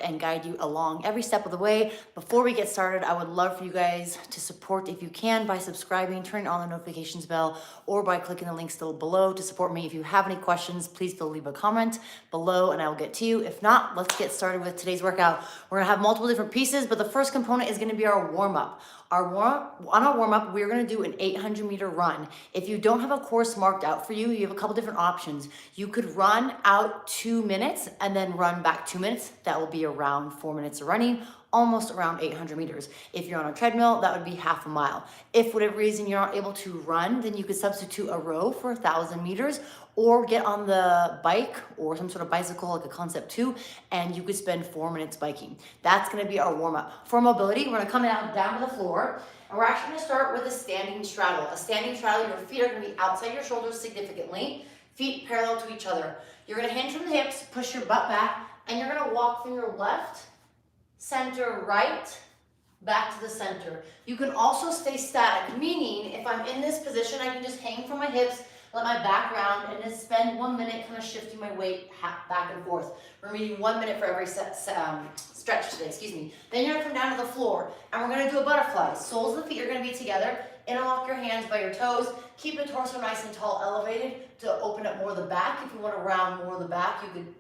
and guide you along every step of the way. Before we get started, I would love for you guys to support if you can by subscribing, turning on the notifications bell, or by clicking the link still below to support me. If you have any questions, please feel leave a comment below and I will get to you. If not, let's get started with today's workout. We're gonna have multiple different pieces, but the first component is gonna be our warm-up. On our warm-up, we're gonna do an 800-meter run. If you don't have a course marked out for you, you have a couple different options. You could run out 2 minutes and then run back 2 minutes. That will be around 4 minutes of running, almost around 800 meters. If you're on a treadmill, that would be half a mile. If for whatever reason you're not able to run, then you could substitute a row for 1,000 meters or get on the bike or some sort of bicycle like a Concept 2 and you could spend 4 minutes biking. That's gonna be our warm up. For mobility, we're gonna come down to the floor and we're actually gonna start with a standing straddle. A standing straddle, your feet are gonna be outside your shoulders significantly, feet parallel to each other. You're gonna hinge from the hips, push your butt back, and you're gonna walk from your left, center, right, back to the center. You can also stay static, meaning if I'm in this position, I can just hang from my hips, let my back round, and just spend 1 minute kind of shifting my weight back and forth. We're meeting 1 minute for every stretch today, excuse me. Then you're gonna come down to the floor, and we're gonna do a butterfly. Soles of the feet are gonna be together. Interlock your hands by your toes. Keep the torso nice and tall, elevated to open up more of the back. If you wanna round more of the back, you could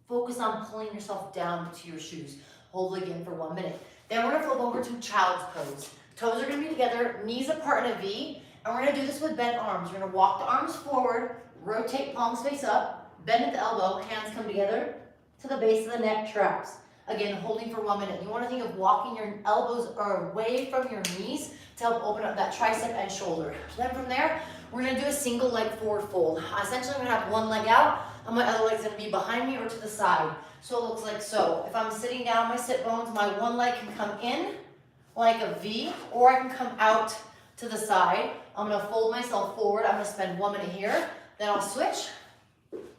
focus on pulling yourself down to your shoes. Hold again for 1 minute. Then we're gonna flip over to child's pose. Toes are gonna be together, knees apart in a V, and we're gonna do this with bent arms. We're gonna walk the arms forward, rotate palms face up, bend at the elbow, hands come together to the base of the neck, traps. Again, holding for 1 minute. You wanna think of walking your elbows away from your knees to help open up that tricep and shoulder. Then from there, we're gonna do a single leg forward fold. Essentially, I'm gonna have one leg out, and my other leg's gonna be behind me or to the side. So it looks like so. If I'm sitting down my sit bones, my one leg can come in like a V, or I can come out to the side. I'm gonna fold myself forward. I'm gonna spend 1 minute here, then I'll switch.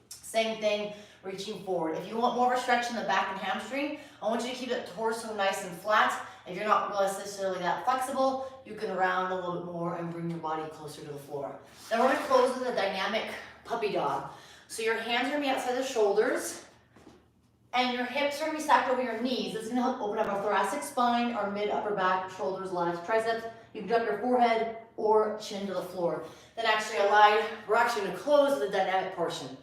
Same thing, reaching forward. If you want more of a stretch in the back and hamstring, I want you to keep the torso nice and flat. If you're not necessarily that flexible, you can round a little bit more and bring your body closer to the floor. Then we're gonna close with a dynamic puppy dog. So your hands are gonna be outside the shoulders, and your hips are gonna be stacked over your knees. This is gonna help open up our thoracic spine, our mid, upper back, shoulders, lats, triceps. You can drop your forehead or chin to the floor. Then actually aligned, we're actually gonna close the dynamic portion.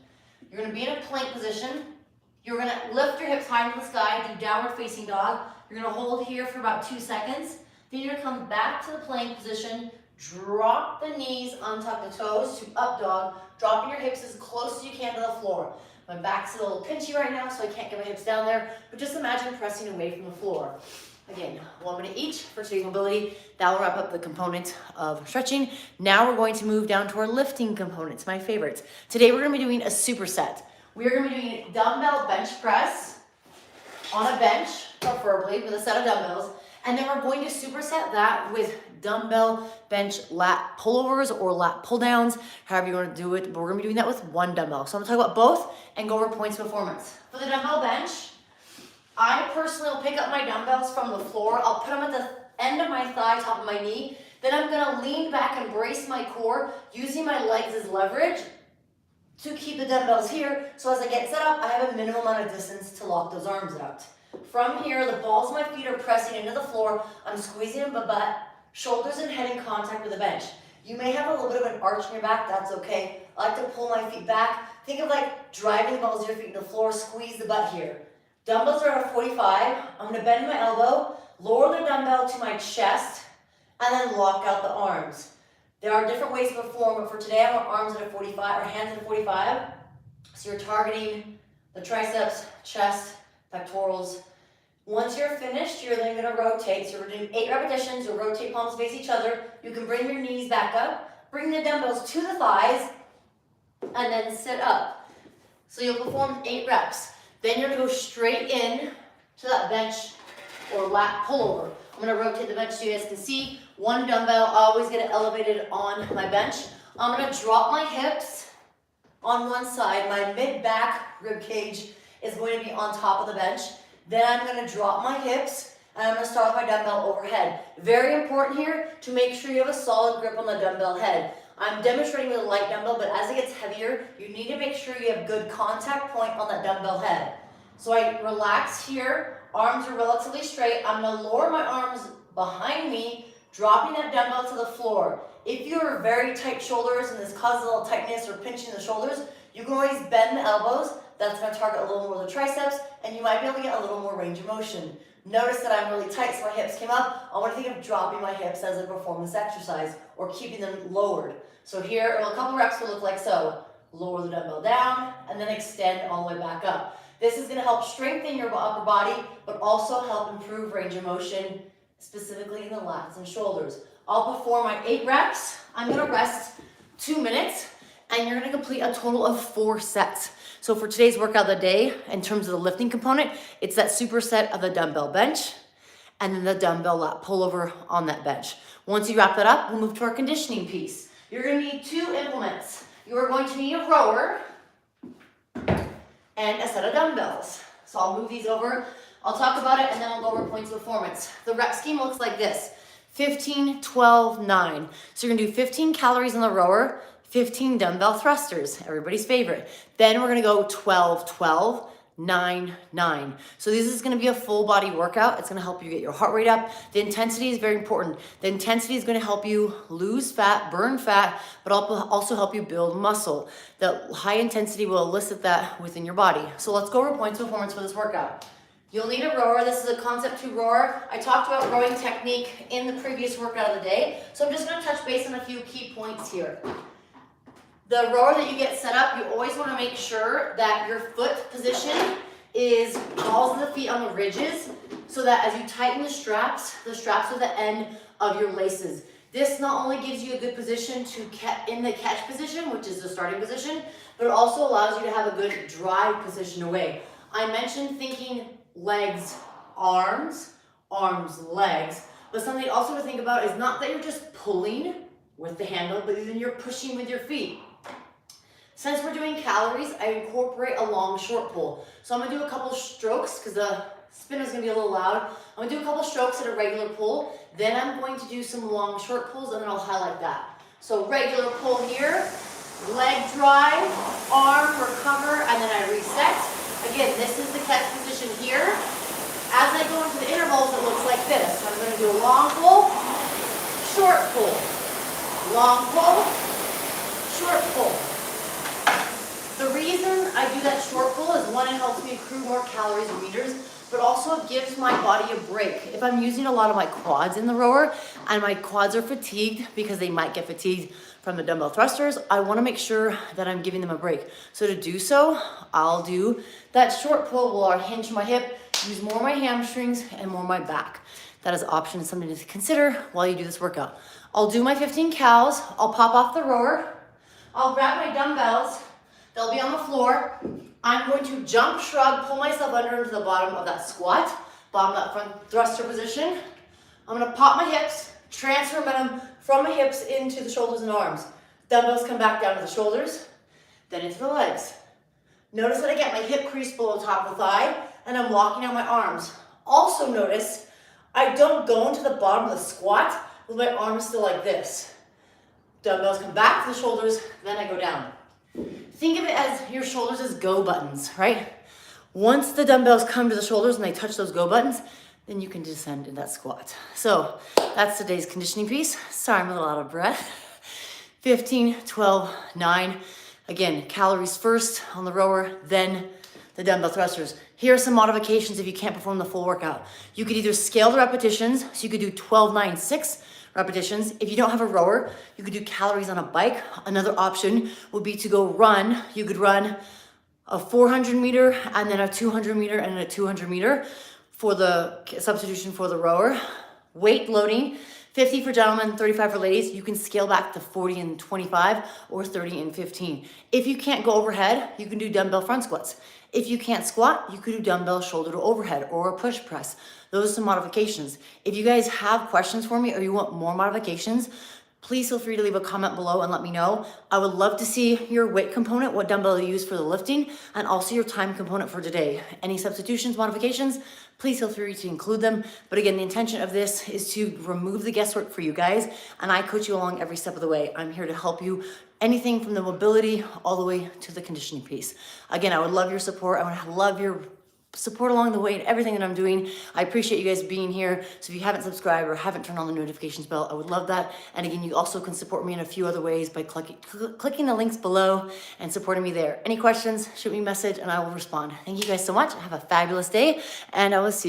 You're gonna be in a plank position. You're gonna lift your hips high into the sky, do downward facing dog. You're gonna hold here for about 2 seconds. Then you're gonna come back to the plank position, drop the knees, untuck the toes to up dog, dropping your hips as close as you can to the floor. My back's a little pinchy right now, so I can't get my hips down there, but just imagine pressing away from the floor. Again, 1 minute each for today's mobility. That will wrap up the component of stretching. Now we're going to move down to our lifting components, my favorites. Today we're gonna be doing a superset. We're gonna be doing dumbbell bench press on a bench, preferably with a set of dumbbells, and then we're going to superset that with dumbbell bench lat pullovers or lat pull downs, however you want to do it, but we're gonna be doing that with one dumbbell. So I'm gonna talk about both and go over points performance. For the dumbbell bench, I personally will pick up my dumbbells from the floor. I'll put them at the end of my thigh, top of my knee. Then I'm gonna lean back and brace my core, using my legs as leverage to keep the dumbbells here. So as I get set up, I have a minimum amount of distance to lock those arms out. From here, the balls of my feet are pressing into the floor. I'm squeezing my butt, shoulders and head in contact with the bench. You may have a little bit of an arch in your back, that's okay. I like to pull my feet back. Think of like driving the balls of your feet into the floor, squeeze the butt here. Dumbbells are at a 45. I'm gonna bend my elbow, lower the dumbbell to my chest, and then lock out the arms. There are different ways to perform, but for today I want arms at a 45, or hands at a 45. So you're targeting the triceps, chest, pectorals. Once you're finished, you're then gonna rotate. So we're doing 8 repetitions, you'll rotate palms face each other. You can bring your knees back up, bring the dumbbells to the thighs, and then sit up. So you'll perform 8 reps. Then you're gonna go straight in to that bench or lat pullover. I'm gonna rotate the bench so you guys can see. One dumbbell, I always get it elevated on my bench. I'm gonna drop my hips on one side. My mid-back rib cage is going to be on top of the bench. Then I'm gonna drop my hips and I'm gonna start with my dumbbell overhead. Very important here to make sure you have a solid grip on the dumbbell head. I'm demonstrating with a light dumbbell, but as it gets heavier, you need to make sure you have good contact point on that dumbbell head. So I relax here, arms are relatively straight. I'm gonna lower my arms behind me, dropping that dumbbell to the floor. If you have very tight shoulders and this causes a little tightness or pinching the shoulders, you can always bend the elbows. That's gonna target a little more of the triceps, and you might be able to get a little more range of motion. Notice that I'm really tight, so my hips came up. I wanna think of dropping my hips as I perform this exercise, or keeping them lowered. So here, a couple reps will look like so. Lower the dumbbell down, and then extend all the way back up. This is gonna help strengthen your upper body, but also help improve range of motion, specifically in the lats and shoulders. I'll perform my 8 reps. I'm gonna rest 2 minutes, and you're gonna complete a total of 4 sets. So for today's workout of the day, in terms of the lifting component, it's that superset of the dumbbell bench, and then the dumbbell lat pullover on that bench. Once you wrap that up, we'll move to our conditioning piece. You're gonna need 2 implements. You are going to need a rower and a set of dumbbells. So I'll move these over. I'll talk about it and then I'll go over points of performance. The rep scheme looks like this: 15, 12, 9. So you're gonna do 15 calories on the rower, 15 dumbbell thrusters, everybody's favorite. Then we're gonna go 12, 12, 9, 9. So this is gonna be a full body workout. It's gonna help you get your heart rate up. The intensity is very important. The intensity is gonna help you lose fat, burn fat, but also help you build muscle. The high intensity will elicit that within your body. So let's go over points of performance for this workout. You'll need a rower. This is a Concept 2 rower. I talked about rowing technique in the previous workout of the day. So I'm just gonna touch base on a few key points here. The rower that you get set up, you always want to make sure that your foot position is balls of the feet on the ridges, so that as you tighten the straps are the end of your laces. This not only gives you a good position to in the catch position, which is the starting position, but it also allows you to have a good drive position away. I mentioned thinking legs, arms, legs, but something also to think about is not that you're just pulling with the handle, but then you're pushing with your feet. Since we're doing calories, I incorporate a long short pull. So I'm gonna do a couple strokes, because the spin is gonna be a little loud. I'm gonna do a couple strokes at a regular pull, then I'm going to do some long short pulls, and then I'll highlight that. So regular pull here, leg drive, arm recover, and then I reset. Again, this is the catch position here. As I go into the intervals, it looks like this. I'm gonna do a long pull, short pull, long pull, short pull. The reason I do that short pull is, one, it helps me accrue more calories and meters, but also it gives my body a break. If I'm using a lot of my quads in the rower and my quads are fatigued, because they might get fatigued from the dumbbell thrusters, I want to make sure that I'm giving them a break. So to do so, I'll do that short pull where I hinge my hip, use more of my hamstrings and more of my back. That is an option, something to consider while you do this workout. I'll do my 15 cals, I'll pop off the rower, I'll grab my dumbbells, they'll be on the floor. I'm going to jump, shrug, pull myself under into the bottom of that squat, bottom of that front thruster position. I'm gonna pop my hips, transfer momentum from my hips into the shoulders and arms. Dumbbells come back down to the shoulders, then into the legs. Notice that I get my hip crease below the top of the thigh, and I'm locking out my arms. Also notice, I don't go into the bottom of the squat with my arms still like this. Dumbbells come back to the shoulders, then I go down. Think of it as your shoulders as go buttons, right? Once the dumbbells come to the shoulders and they touch those go buttons, then you can descend in that squat. So that's today's conditioning piece. Sorry, I'm a little out of breath. 15, 12, 9. Again, calories first on the rower, then the dumbbell thrusters. Here are some modifications if you can't perform the full workout. You could either scale the repetitions, so you could do 12, 9, 6 repetitions. If you don't have a rower, you could do calories on a bike. Another option would be to go run. You could run a 400 meter and then a 200 meter and a 200 meter for the substitution for the rower. Weight loading, 50 for gentlemen, 35 for ladies. You can scale back to 40 and 25 or 30 and 15. If you can't go overhead, you can do dumbbell front squats. If you can't squat, you could do dumbbell shoulder to overhead or a push press. Those are some modifications. If you guys have questions for me or you want more modifications, please feel free to leave a comment below and let me know. I would love to see your weight component, what dumbbell you use for the lifting, and also your time component for today. Any substitutions, modifications, please feel free to include them. But again, the intention of this is to remove the guesswork for you guys, and I coach you along every step of the way. I'm here to help you, anything from the mobility all the way to the conditioning piece. Again, I would love your support. I would love your support along the way in everything that I'm doing. I appreciate you guys being here. So if you haven't subscribed or haven't turned on the notifications bell, I would love that. And again, you also can support me in a few other ways by clicking the links below and supporting me there. Any questions, shoot me a message and I will respond. Thank you guys so much. Have a fabulous day and I will see you